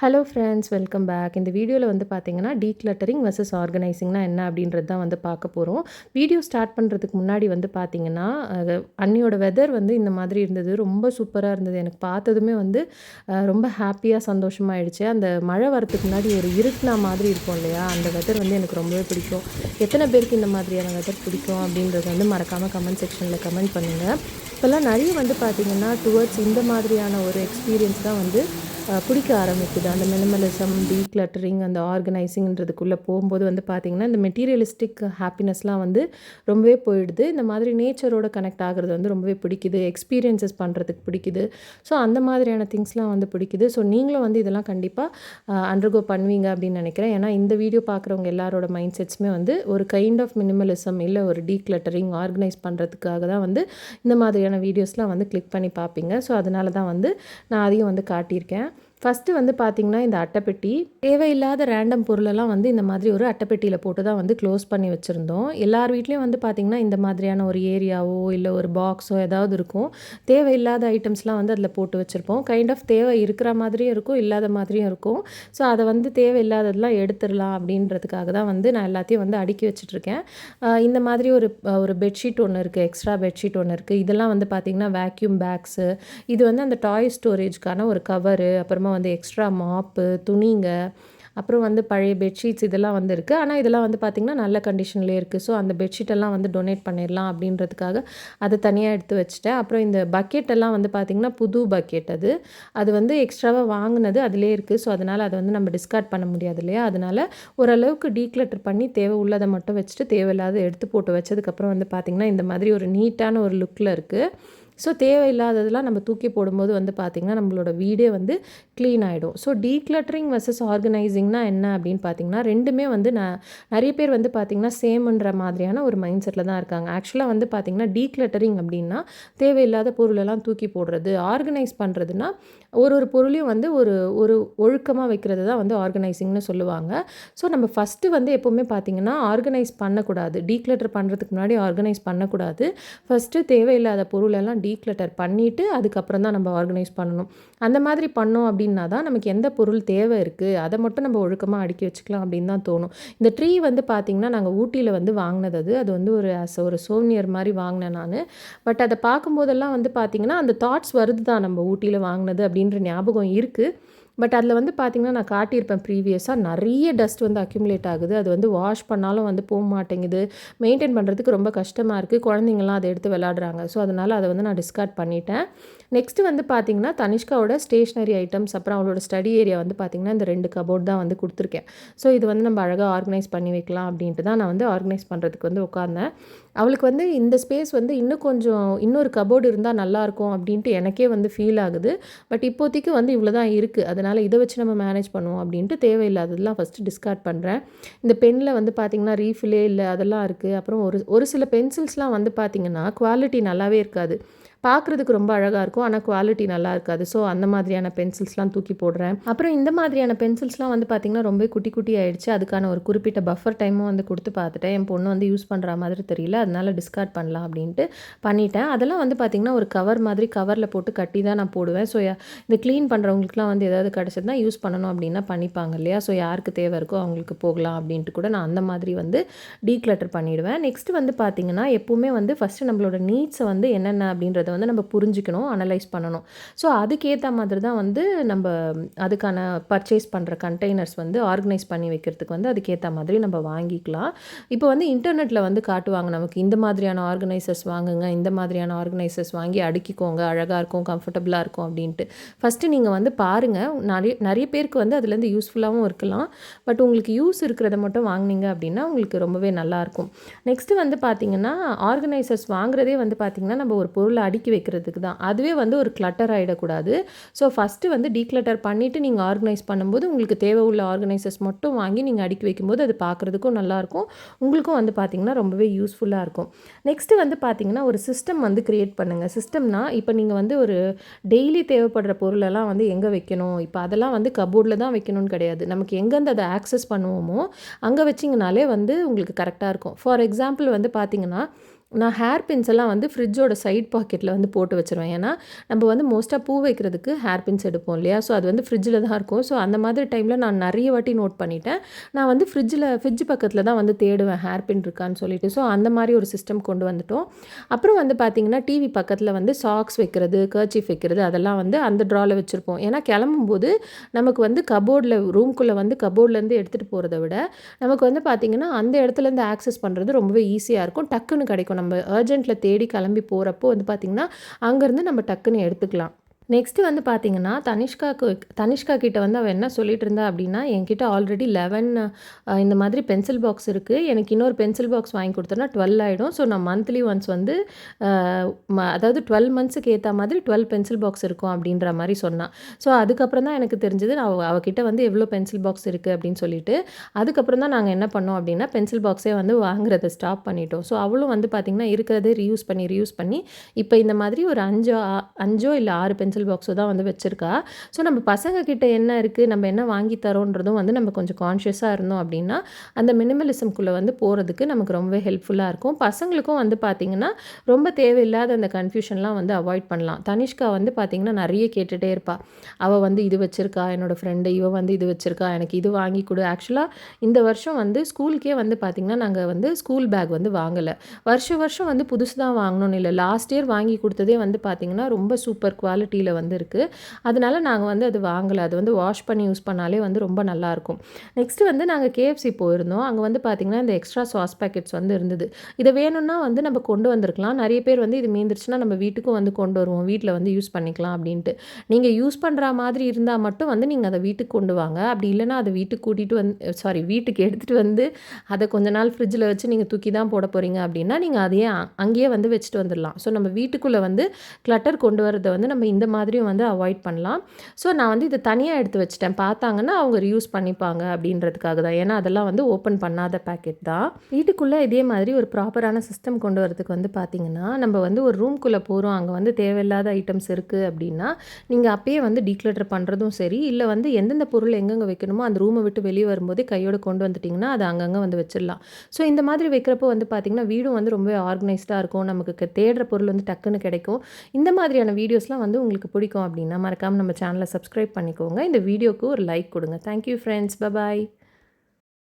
Hello friends, welcome back. இந்த வீடியோவில் வந்து பார்த்தீங்கன்னா டீக்ளட்டரிங் வெர்சஸ் ஆர்கனைசிங்னா என்ன அப்படின்றது தான் வந்து பார்க்க போகிறோம். வீடியோ ஸ்டார்ட் பண்ணுறதுக்கு முன்னாடி வந்து பார்த்தீங்கன்னா அன்னியோட வெதர் வந்து இந்த மாதிரி இருந்தது. ரொம்ப சூப்பராக இருந்தது. எனக்கு பார்த்ததுமே வந்து ரொம்ப ஹாப்பியாக சந்தோஷமாயிடுச்சு. அந்த மழை வரத்துக்கு முன்னாடி ஒரு இருட்டினா மாதிரி இருக்கும் இல்லையா, அந்த வெதர் வந்து எனக்கு ரொம்பவே பிடிக்கும். எத்தனை பேருக்கு இந்த மாதிரியான வெதர் பிடிக்கும் அப்படின்றது வந்து மறக்காமல் கமெண்ட் செக்ஷனில் கமெண்ட் பண்ணுங்கள். இப்போல்லாம் நிறைய வந்து பார்த்திங்கன்னா டுவர்ட்ஸ் இந்த மாதிரியான ஒரு எக்ஸ்பீரியன்ஸ் தான் வந்து பிடிக்க ஆரம்பிக்குது. அந்த மினிமலிசம், டீக்ளட்டரிங், அந்த ஆர்கனைசிங்ன்றதுக்குள்ளே போகும்போது வந்து பார்த்திங்கன்னா இந்த மெட்டீரியலிஸ்டிக் ஹாப்பினஸ்லாம் வந்து ரொம்பவே போயிடுது. இந்த மாதிரி நேச்சரோட கனெக்ட் ஆகிறது வந்து ரொம்பவே பிடிக்குது. எக்ஸ்பீரியன்ஸஸ் பண்ணுறதுக்கு பிடிக்குது. ஸோ அந்த மாதிரியான திங்ஸ்லாம் வந்து பிடிக்குது. ஸோ நீங்களும் வந்து இதெல்லாம் கண்டிப்பாக அண்டர்கோ பண்ணுவீங்க அப்படின்னு நினைக்கிறேன். ஏன்னா இந்த வீடியோ பார்க்குறவங்க எல்லாரோட மைண்ட் செட்ஸுமே வந்து ஒரு கைண்ட் ஆஃப் மினிமலிசம் இல்லை ஒரு டீக்ளட்டரிங் ஆர்கனைஸ் பண்ணுறதுக்காக தான் வந்து இந்த மாதிரியான வீடியோஸ்லாம் வந்து கிளிக் பண்ணி பார்ப்பீங்க. ஸோ அதனால தான் வந்து நான் அதையும் வந்து காட்டியிருக்கேன். ஃபஸ்ட்டு வந்து பார்த்திங்கன்னா இந்த அட்டைப்பெட்டி, தேவையில்லாத ரேண்டம் பொருளெல்லாம் வந்து இந்த மாதிரி ஒரு அட்டைப்பெட்டியில் போட்டு தான் வந்து க்ளோஸ் பண்ணி வச்சுருந்தோம். எல்லார் வீட்லேயும் வந்து பார்த்திங்கன்னா இந்த மாதிரியான ஒரு ஏரியாவோ இல்லை ஒரு பாக்ஸோ ஏதாவது இருக்கும். தேவையில்லாத ஐட்டம்ஸ்லாம் வந்து அதில் போட்டு வச்சுருப்போம். கைண்ட் ஆஃப் தேவை இருக்கிற மாதிரியும் இருக்கும், இல்லாத மாதிரியும் இருக்கும். ஸோ அதை வந்து தேவையில்லாததெல்லாம் எடுத்துடலாம் அப்படின்றதுக்காக தான் வந்து நான் எல்லாத்தையும் வந்து அடுக்கி வச்சுட்ருக்கேன். இந்த மாதிரி ஒரு பெட்ஷீட் ஒன்று இருக்குது, எக்ஸ்ட்ரா பெட்ஷீட் ஒன்று இருக்குது. இதெல்லாம் வந்து பார்த்திங்கன்னா வேக்யூம் பேக்ஸு, இது வந்து அந்த டாய் ஸ்டோரேஜ்க்கான ஒரு கவரு, அப்புறமா வந்து எக்ஸ்ட்ரா மாப்பு, துணிங்க, அப்புறம் வந்து பழைய பெட்ஷீட்ஸ் இதெல்லாம் வந்து இருக்குது. ஆனால் இதெல்லாம் வந்து பார்த்திங்கன்னா நல்ல கண்டிஷன்லேயே இருக்குது. ஸோ அந்த பெட்ஷீட்டெல்லாம் வந்து டொனேட் பண்ணிடலாம் அப்படின்றதுக்காக அதை தனியாக எடுத்து வச்சுட்டேன். அப்புறம் இந்த பக்கெட்டெல்லாம் வந்து பார்த்திங்கன்னா புது பக்கெட், அது வந்து எக்ஸ்ட்ராவாக வாங்கினது அதிலே இருக்குது. ஸோ அதனால் அதை வந்து நம்ம டிஸ்கார்ட் பண்ண முடியாது இல்லையா, அதனால் ஓரளவுக்கு டீக்ளட்டர் பண்ணி தேவை உள்ளதை மட்டும் வச்சுட்டு தேவையில்லாத எடுத்து போட்டு வச்சதுக்கப்புறம் வந்து பார்த்திங்கன்னா இந்த மாதிரி ஒரு நீட்டான ஒரு லுக்கில் இருக்குது. ஸோ தேவையில்லாததெல்லாம் நம்ம தூக்கி போடும்போது வந்து பார்த்திங்கன்னா நம்மளோட வீடே வந்து க்ளீன் ஆகிடும். ஸோ டீக்ளட்டரிங் வெர்சஸ் ஆர்கனைசிங்னா என்ன அப்படின்னு பார்த்திங்கன்னா ரெண்டுமே வந்து நிறைய பேர் வந்து பார்த்திங்கன்னா சேம்ன்ற மாதிரியான ஒரு மைண்ட் செட்டில் தான் இருக்காங்க. ஆக்சுவலாக வந்து பார்த்திங்கன்னா டீக்ளட்டரிங் அப்படின்னா தேவையில்லாத பொருளெல்லாம் தூக்கி போடுறது, ஆர்கனைஸ் பண்ணுறதுனா ஒரு பொருளையும் வந்து ஒரு ஒரு ஒழுக்கமாக வைக்கிறது தான் வந்து ஆர்கனைசிங்னு சொல்லுவாங்க. ஸோ நம்ம ஃபஸ்ட்டு வந்து எப்போவுமே பார்த்திங்கன்னா ஆர்கனைஸ் பண்ணக்கூடாது. டீக்ளட்டர் பண்ணுறதுக்கு முன்னாடி ஆர்கனைஸ் பண்ணக்கூடாது. ஃபஸ்ட்டு தேவையில்லாத பொருளெல்லாம் டீக்ளட்டர் பண்ணிவிட்டு அதுக்கப்புறம் தான் நம்ம ஆர்கனைஸ் பண்ணணும். அந்த மாதிரி பண்ணோம் அப்படின்னா தான் நமக்கு எந்த பொருள் தேவை இருக்குது அதை மட்டும் நம்ம ஒழுக்கமாக அடுக்கி வச்சுக்கலாம் அப்படின்னு தான் தோணும். இந்த ட்ரீ வந்து பார்த்திங்கன்னா நாங்கள் ஊட்டியில் வந்து வாங்கினது, அது வந்து ஒரு சோவ்னியர் மாதிரி வாங்கினேன் நான். பட் அதை பார்க்கும்போதெல்லாம் வந்து பார்த்திங்கன்னா அந்த தாட்ஸ் வருது தான், நம்ம ஊட்டியில் வாங்கினது அப்படின்ற ஞாபகம் இருக்குது. பட் அதில் வந்து பார்த்திங்கன்னா நான் காட்டியிருப்பேன் ப்ரீவியஸாக நிறைய டஸ்ட் வந்து அக்யூமுலேட் ஆகுது. அது வந்து வாஷ் பண்ணாலும் வந்து போக மாட்டேங்குது. மெயின்டைன் பண்ணுறதுக்கு ரொம்ப கஷ்டமாக இருக்குது. குழந்தைங்கள்லாம் அதை எடுத்து விளாடுறாங்க. ஸோ அதனால் அதை வந்து நான் டிஸ்கார்ட் பண்ணிட்டேன். நெக்ஸ்ட்டு வந்து பார்த்திங்கன்னா தனிஷ்காவோட ஸ்டேஷ்னரி ஐட்டம்ஸ், அப்புறம் அவளோட ஸ்டடி ஏரியா வந்து பார்த்திங்கன்னா இந்த 2 கபோர்ட் தான் வந்து கொடுத்துருக்கேன். ஸோ இது வந்து நம்ம அழகாக ஆர்கனைஸ் பண்ணி வைக்கலாம் அப்படின்ட்டு தான் நான் வந்து ஆர்கனைஸ் பண்ணுறதுக்கு வந்து உட்காந்தேன். அவளுக்கு வந்து இந்த ஸ்பேஸ் வந்து இன்னொரு கபோர்டு இருந்தால் நல்லாயிருக்கும் அப்படின்ட்டு எனக்கே வந்து ஃபீல் ஆகுது. பட் இப்போதைக்கு வந்து இவ்வளோ தான் இருக்குது. அதனால் இதை வச்சு நம்ம மேனேஜ் பண்ணுவோம் அப்படின்ட்டு தேவையில்லாததெல்லாம் ஃபஸ்ட்டு டிஸ்கார்ட் பண்ணுறேன். இந்த பெனில் வந்து பார்த்திங்கன்னா ரீஃபிலே இல்லை, அதெல்லாம் இருக்குது. அப்புறம் ஒரு சில பென்சில்ஸ்லாம் வந்து பார்த்திங்கன்னா குவாலிட்டி நல்லாவே இருக்காது. பார்க்குறதுக்கு ரொம்ப அழகாக இருக்கும், ஆனால் குவாலிட்டி நல்லா இருக்காது. ஸோ அந்த மாதிரியான பென்சில்ஸ்லாம் தூக்கி போடுறேன். அப்புறம் இந்த மாதிரியான பென்சில்ஸ்லாம் வந்து பார்த்திங்கன்னா ரொம்ப குட்டி குட்டி ஆகிடுச்சு. அதுக்கான ஒரு குறிப்பிட்ட பஃபர் டைமும் வந்து கொடுத்து பார்த்துட்டேன். என் பொண்ணு வந்து யூஸ் பண்ணுற மாதிரி தெரியல, அதனால டிஸ்கார்ட் பண்ணலாம் அப்படின்ட்டு பண்ணிட்டேன். அதெல்லாம் வந்து பார்த்திங்கன்னா ஒரு கவர் மாதிரி கவரில் போட்டு கட்டி தான் நான் போடுவேன். ஸோ இந்த க்ளீன் பண்ணுறவங்களுக்குலாம் வந்து ஏதாவது கிடச்சதுனா யூஸ் பண்ணணும் அப்படின்னா பண்ணிப்பாங்க இல்லையா. ஸோ யாருக்கு தேவை இருக்கோ அவங்களுக்கு போகலாம் அப்படின்ட்டு கூட நான் அந்த மாதிரி வந்து டீக்ளட்டர் பண்ணிவிடுவேன். நெக்ஸ்ட்டு வந்து பார்த்திங்கன்னா எப்போவுமே வந்து ஃபஸ்ட்டு நம்மளோட நீட்ஸை வந்து என்னென்ன அப்படின்றத வந்து நம்ம புரிஞ்சுக்கணும், அனலைஸ் பண்ணணும். ஸோ அதுக்கேற்ற மாதிரி தான் வந்து நம்ம அதுக்கான பர்ச்சேஸ் பண்ணுற கண்டெய்னர்ஸ் வந்து ஆர்கனைஸ் பண்ணி வைக்கிறதுக்கு வந்து அதுக்கேற்ற மாதிரி நம்ம வாங்கிக்கலாம். இப்போ வந்து இன்டர்நெட்டில் வந்து காட்டுவாங்க நமக்கு இந்த மாதிரியான ஆர்கனைசர்ஸ் வாங்குங்க, இந்த மாதிரியான ஆர்கனைசர்ஸ் வாங்கி அடுக்கிக்கோங்க, அழகாக இருக்கும், கம்ஃபர்டபுளாக இருக்கும் அப்படின்ட்டு. ஃபஸ்ட்டு நீங்கள் வந்து பாருங்கள். நிறைய பேருக்கு வந்து அதுலேருந்து யூஸ்ஃபுல்லாகவும் இருக்கலாம். பட் உங்களுக்கு யூஸ் இருக்கிறத மட்டும் வாங்கினீங்க அப்படின்னா உங்களுக்கு ரொம்பவே நல்லாயிருக்கும். நெக்ஸ்ட்டு வந்து பார்த்திங்கன்னா ஆர்கனைசர்ஸ் வாங்குறதே வந்து பார்த்திங்கன்னா நம்ம ஒரு பொருளை அடுக்கி வைக்கிறதுக்கு தான். அதுவே வந்து ஒரு கிளட்டர் ஆகிடக்கூடாது. ஸோ ஃபஸ்ட்டு வந்து டீக்ளட்டர் பண்ணிவிட்டு நீங்கள் ஆர்கனைஸ் பண்ணும்போது உங்களுக்கு தேவை உள்ள ஆர்கனைசர்ஸ் மட்டும் வாங்கி நீங்கள் அடுக்கி வைக்கும்போது அது பார்க்குறதுக்கும் நல்லாயிருக்கும், உங்களுக்கும் வந்து பார்த்திங்கன்னா ரொம்பவே யூஸ்ஃபுல்லாக இருக்கும். நெக்ஸ்ட்டு வந்து பார்த்திங்கன்னா ஒரு சிஸ்டம் வந்து க்ரியேட் பண்ணுங்கள். சிஸ்டம்னா இப்போ நீங்கள் வந்து ஒரு டெய்லி தேவைப்படுற பொருளெல்லாம் வந்து எங்கே வைக்கணும், இப்போ அதெல்லாம் வந்து கபோர்டில் தான் வைக்கணும்னு கிடையாது. நமக்கு எங்கேருந்து அதை ஆக்சஸ் பண்ணுவோமோ அங்கே வச்சிங்கனாலே வந்து உங்களுக்கு கரெக்டாக இருக்கும். ஃபார் எக்ஸாம்பிள் வந்து பார்த்திங்கன்னா நான் ஹேர் பின்ஸ் எல்லாம் வந்து ஃப்ரிட்ஜோட சைட் பாக்கெட்டில் வந்து போட்டு வச்சுருவேன். ஏன்னா நம்ம வந்து மோஸ்ட்டாக பூ வைக்கிறதுக்கு ஹேர் பின்ஸ் எடுப்போம் இல்லையா? ஸோ அது வந்து ஃப்ரிட்ஜில் தான் இருக்கும். ஸோ அந்த மாதிரி டைமில் நான் நிறைய வாட்டி நோட் பண்ணிட்டேன். நான் வந்து ஃப்ரிட்ஜ் பக்கத்தில் தான் வந்து தேடுவேன் ஹேர் பின் இருக்கான்னு சொல்லிட்டு. ஸோ அந்த மாதிரி ஒரு சிஸ்டம் கொண்டு வந்துட்டோம். அப்புறம் வந்து பார்த்திங்கன்னா டிவி பக்கத்தில் வந்து சாக்ஸ் வைக்கிறது, கர்ச்சீஃப் வைக்கிறது அதெல்லாம் வந்து அந்த ட்ராவில் வச்சுருப்போம். ஏன்னா கிளம்பும்போது நமக்கு வந்து கபோர்டில் ரூம்குள்ளே வந்து கபோர்ட்லேருந்து எடுத்துகிட்டு போகிறத விட நமக்கு வந்து பார்த்திங்கன்னா அந்த இடத்துலேருந்து ஆக்சஸ் பண்ணுறது ரொம்பவே ஈஸியாக இருக்கும். டக்குன்னு கிடைக்கும். நம்ம அர்ஜென்ட்டில் தேடி கிளம்பி போகிறப்போ வந்து பார்த்திங்கன்னா அங்கேருந்து நம்ம டக்குன்னு எடுத்துக்கலாம். நெக்ஸ்ட்டு வந்து பார்த்திங்கன்னா தனிஷ்கா கிட்ட வந்து அவள் என்ன சொல்லிட்டு இருந்தா அப்படின்னா, என்கிட்ட ஆல்ரெடி 11 இந்த மாதிரி பென்சில் பாக்ஸ் இருக்குது. எனக்கு இன்னொரு பென்சில் பாக்ஸ் வாங்கி கொடுத்தோன்னா 12 ஆகிடும். ஸோ நான் மந்த்லி ஒன்ஸ் வந்து அதாவது 12 மந்த்ஸுக்கு ஏற்ற மாதிரி 12 பென்சில் பாக்ஸ் இருக்கும் அப்படின்ற மாதிரி சொன்னான். ஸோ அதுக்கப்புறம் தான் எனக்கு தெரிஞ்சது அவகிட்ட வந்து எவ்வளோ பென்சில் பாக்ஸ் இருக்குது அப்படின்னு சொல்லிட்டு. அதுக்கப்புறம் தான் நாங்கள் என்ன பண்ணோம் அப்படின்னா பென்சில் பாக்ஸே வந்து வாங்குறதை ஸ்டாப் பண்ணிட்டோம். ஸோ அவளும் வந்து பார்த்திங்கன்னா இருக்கிறதே ரீயூஸ் பண்ணி இப்போ இந்த மாதிரி ஒரு 5 இல்லை 6 பென்சில் பாக்ஸோ தான் வந்து வச்சுருக்கா. ஸோ நம்ம பசங்க கிட்ட என்ன இருக்குது, நம்ம என்ன வாங்கி தரோன்றதும் வந்து நம்ம கொஞ்சம் கான்ஷியஸாக இருந்தோம் அப்படின்னா அந்த மினிமலிசம்குள்ளே வந்து போகிறதுக்கு நமக்கு ரொம்பவே ஹெல்ப்ஃபுல்லாக இருக்கும். பசங்களுக்கும் வந்து பார்த்திங்கன்னா ரொம்ப தேவையில்லாத அந்த கன்ஃபியூஷன்லாம் வந்து அவாய்ட் பண்ணலாம். தனிஷ்கா வந்து பார்த்திங்கன்னா நிறைய கேட்டுகிட்டே இருப்பாள். அவள் வந்து இது வச்சுருக்கா, என்னோடய ஃப்ரெண்டு இவள் வந்து இது வச்சுருக்கா, எனக்கு இது வாங்கி கொடு. ஆக்சுவலாக இந்த வருஷம் வந்து ஸ்கூலுக்கே வந்து பார்த்திங்கன்னா நாங்கள் வந்து ஸ்கூல் பேக் வந்து வாங்கலை. வருஷம் வந்து புதுசு தான் வாங்கணும்னு இல்லை. லாஸ்ட் இயர் வாங்கி கொடுத்ததே வந்து பார்த்திங்கன்னா ரொம்ப சூப்பர் குவாலிட்டியில் வந்து இருக்குது. அதனால நாங்கள் வந்து அது வாங்கலை. அது வந்து வாஷ் பண்ணி யூஸ் பண்ணாலே வந்து ரொம்ப நல்லாயிருக்கும். நெக்ஸ்ட்டு வந்து நாங்கள் KFC போயிருந்தோம். அங்கே வந்து பார்த்திங்கன்னா இந்த எக்ஸ்ட்ரா சாஸ் பேக்கெட்ஸ் வந்து இருந்தது. இதை வேணும்னா வந்து நம்ம கொண்டு வந்திருக்கலாம். நிறைய பேர் வந்து இது மீந்துருச்சுன்னா நம்ம வீட்டுக்கும் வந்து கொண்டு வருவோம், வீட்டில் வந்து யூஸ் பண்ணிக்கலாம் அப்படின்ட்டு. நீங்கள் யூஸ் பண்ணுற மாதிரி இருந்தால் மட்டும் வந்து நீங்கள் அதை வீட்டுக்கு கொண்டு வாங்க. அப்படி இல்லைனா அதை வீட்டுக்கு கூட்டிகிட்டு வீட்டுக்கு எடுத்துகிட்டு வந்து அதை கொஞ்ச நாள் ஃப்ரிட்ஜில் வச்சு நீங்கள் தூக்கி தான் போட போகிறீங்க அப்படின்னா நீங்கள் அதையே அங்கேயே வந்து வச்சுட்டு வந்துடலாம். ஸோ நம்ம வீட்டுக்குள்ளே வந்து கிளட்டர் கொண்டு வரதை வந்து நம்ம இந்த மாதிரியும் வந்து அவாய்ட் பண்ணலாம். ஸோ நான் வந்து இதை தனியாக எடுத்து வச்சுட்டேன். பார்த்தாங்கன்னா அவங்க ரியூஸ் பண்ணிப்பாங்க அப்படின்றதுக்காக தான். ஏன்னா அதெல்லாம் வந்து ஓப்பன் பண்ணாத பேக்கெட் தான். வீட்டுக்குள்ளே இதே மாதிரி ஒரு ப்ராப்பரான சிஸ்டம் கொண்டு வரதுக்கு வந்து பார்த்திங்கன்னா நம்ம வந்து ஒரு ரூம்குள்ளே போகிறோம், அங்கே வந்து தேவையில்லாத ஐட்டம்ஸ் இருக்குது அப்படின்னா நீங்கள் அப்பயே வந்து டீக்ளட்டர் பண்ணுறதும் சரி, இல்லை வந்து எந்தெந்த பொருள் எங்கெங்கே வைக்கணுமோ அந்த ரூமை விட்டு வெளியே வரும்போதே கையோடு கொண்டு வந்துட்டிங்கன்னா அது அங்கங்கே வந்து வச்சிடலாம். ஸோ இந்த மாதிரி வைக்கிறப்போ வந்து பார்த்திங்கன்னா வீடும் வந்து ரொம்ப ஆர்கனைஸ்டாக இருக்கும். நமக்கு தேடுற பொருள் வந்து டக்குன்னு கிடைக்கும். இந்த மாதிரியான வீடியோஸ்லாம் வந்து உங்களுக்கு பிடிக்கும் அப்படின்னா மறக்காமல் நம்ம சேனலை சப்ஸ்கிரைப் பண்ணிக்கோங்க. இந்த வீடியோக்கு ஒரு லைக் கொடுங்க. Thank you friends. பபாய்.